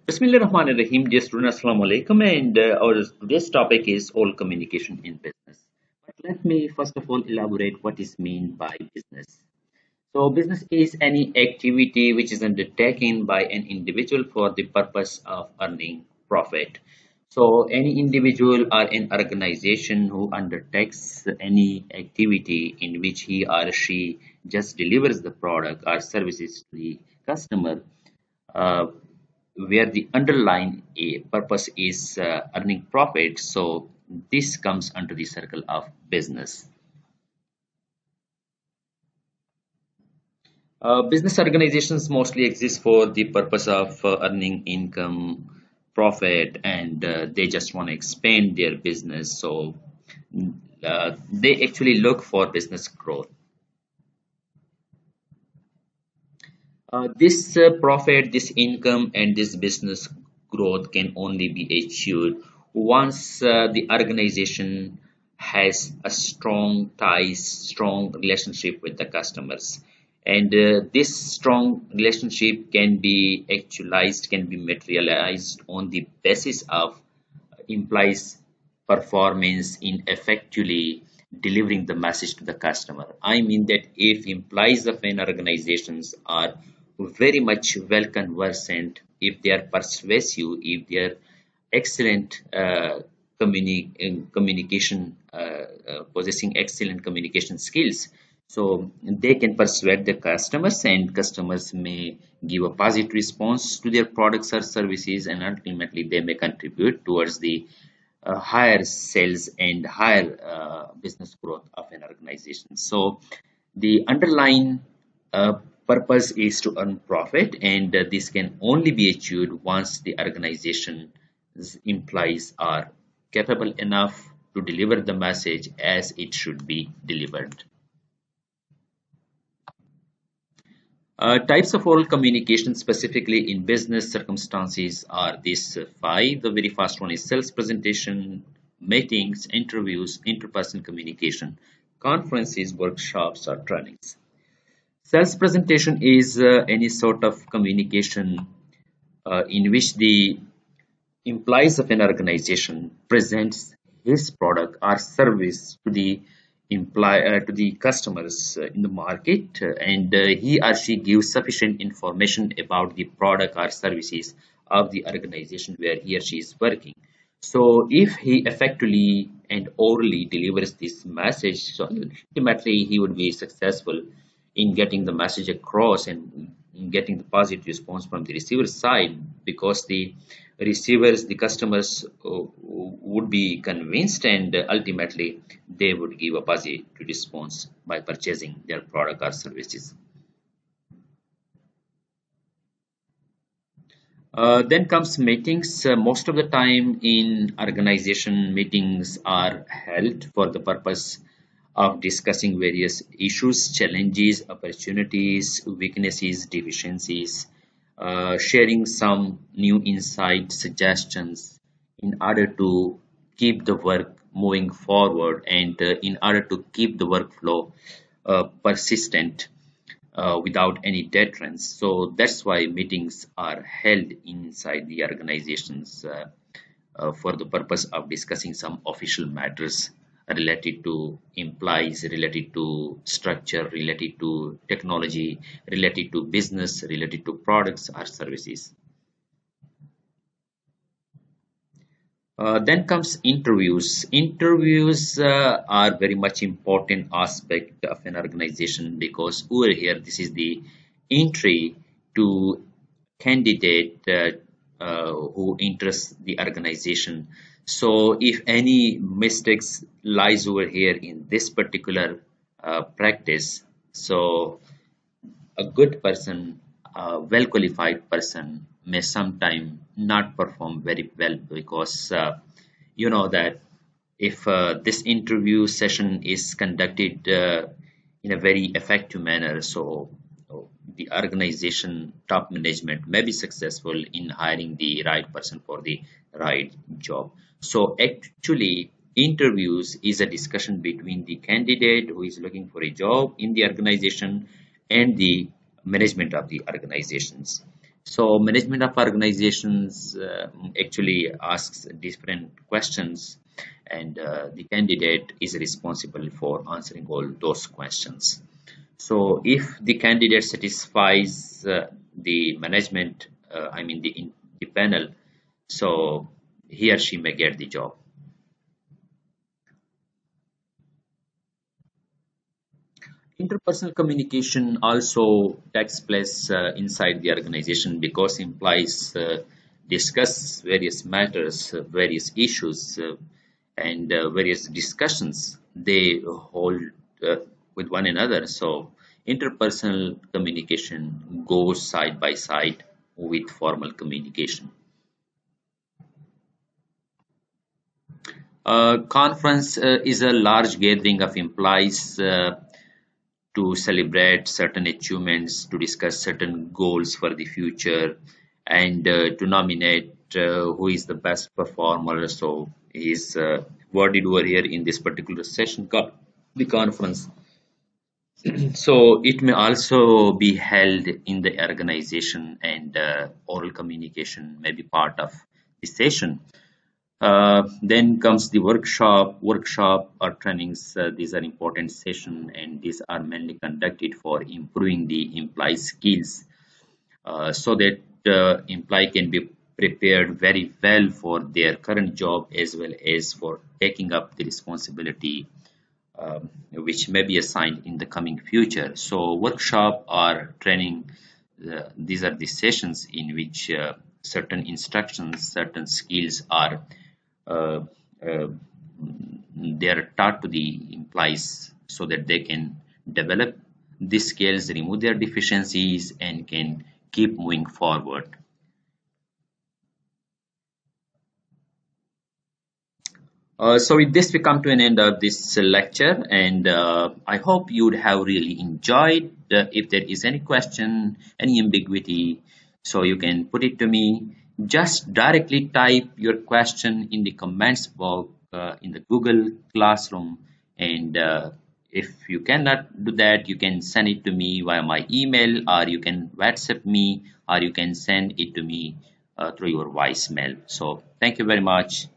Bismillahirrahmanirrahim. Dear students, Assalamu alaikum. And our today's topic is all communication in business. But let me first of all elaborate what is meant by business. So, business is any activity which is undertaken by an individual for the purpose of earning profit. So, any individual or an organization who undertakes any activity in which he or she just delivers the product or services to the customer, uh, where the underlying purpose is earning profit. So, this comes under the circle of business. Business organizations mostly exist for the purpose of earning income, profit, and they just want to expand their business. So they actually look for business growth. This profit, this income, and this business growth can only be achieved once the organization has a strong ties, strong relationship with the customers. And this strong relationship can be actualized, can be materialized on the basis of implies performance in effectively delivering the message to the customer. I mean that if employees of an organizations are very much well conversant, if they are persuasive, if they are excellent communication, possessing excellent communication skills, so they can persuade the customers, and customers may give a positive response to their products or services, and ultimately they may contribute towards the higher sales and higher business growth of an organization. So the underlying purpose is to earn profit, and this can only be achieved once the organization's employees are capable enough to deliver the message as it should be delivered. Types of oral communication, specifically in business circumstances, are these five. The very first one is sales presentation, meetings, interviews, interpersonal communication, conferences, workshops, or trainings. Sales presentation is any sort of communication in which the employees of an organization presents his product or service to the to the customers in the market, and he or she gives sufficient information about the product or services of the organization where he or she is working. So if he effectively and orally delivers this message, so ultimately he would be successful in getting the message across and in getting the positive response from the receiver side, because the receivers, the customers would be convinced, and ultimately they would give a positive response by purchasing their product or services. Then comes meetings. Most of the time in organization, meetings are held for the purpose of discussing various issues, challenges, opportunities, weaknesses, deficiencies, sharing some new insight, suggestions in order to keep the work moving forward, and in order to keep the workflow persistent without any deterrence. So that's why meetings are held inside the organizations for the purpose of discussing some official matters related to employees, related to structure, related to technology, related to business, related to products or services. Then comes interviews. Interviews are very much important aspect of an organization, because over here this is the entry to candidate who enters the organization. So if any mistakes lies over here in this particular practice, so a good person, a well qualified person may sometime not perform very well, because you know that if this interview session is conducted in a very effective manner, so the organization top management may be successful in hiring the right person for the right job. So actually interviews is a discussion between the candidate who is looking for a job in the organization and the management of the organizations. So management of organizations actually asks different questions, and the candidate is responsible for answering all those questions. So if the candidate satisfies the management, I mean the panel, so he or she may get the job. Interpersonal communication also takes place inside the organization because employees discuss various matters, various issues, and various discussions they hold with one another. So, interpersonal communication goes side by side with formal communication. Conference is a large gathering of employees to celebrate certain achievements, to discuss certain goals for the future, and to nominate who is the best performer. So is worded over here in this particular session called the conference. So it may also be held in the organization, and oral communication may be part of the session. Then comes the workshop or trainings. These are important sessions, and these are mainly conducted for improving the employee skills, so that employee can be prepared very well for their current job as well as for taking up the responsibility which may be assigned in the coming future. So workshop or training, these are the sessions in which certain instructions, certain skills are uh, uh, they are taught to the employees so that they can develop these skills, remove their deficiencies, and can keep moving forward. So with this, we come to an end of this lecture, and I hope you would have really enjoyed. If there is any question, any ambiguity, so you can put it to me. Just directly type your question in the comments box in the Google Classroom, and if you cannot do that, you can send it to me via my email, or you can WhatsApp me, or you can send it to me through your voicemail. So thank you very much.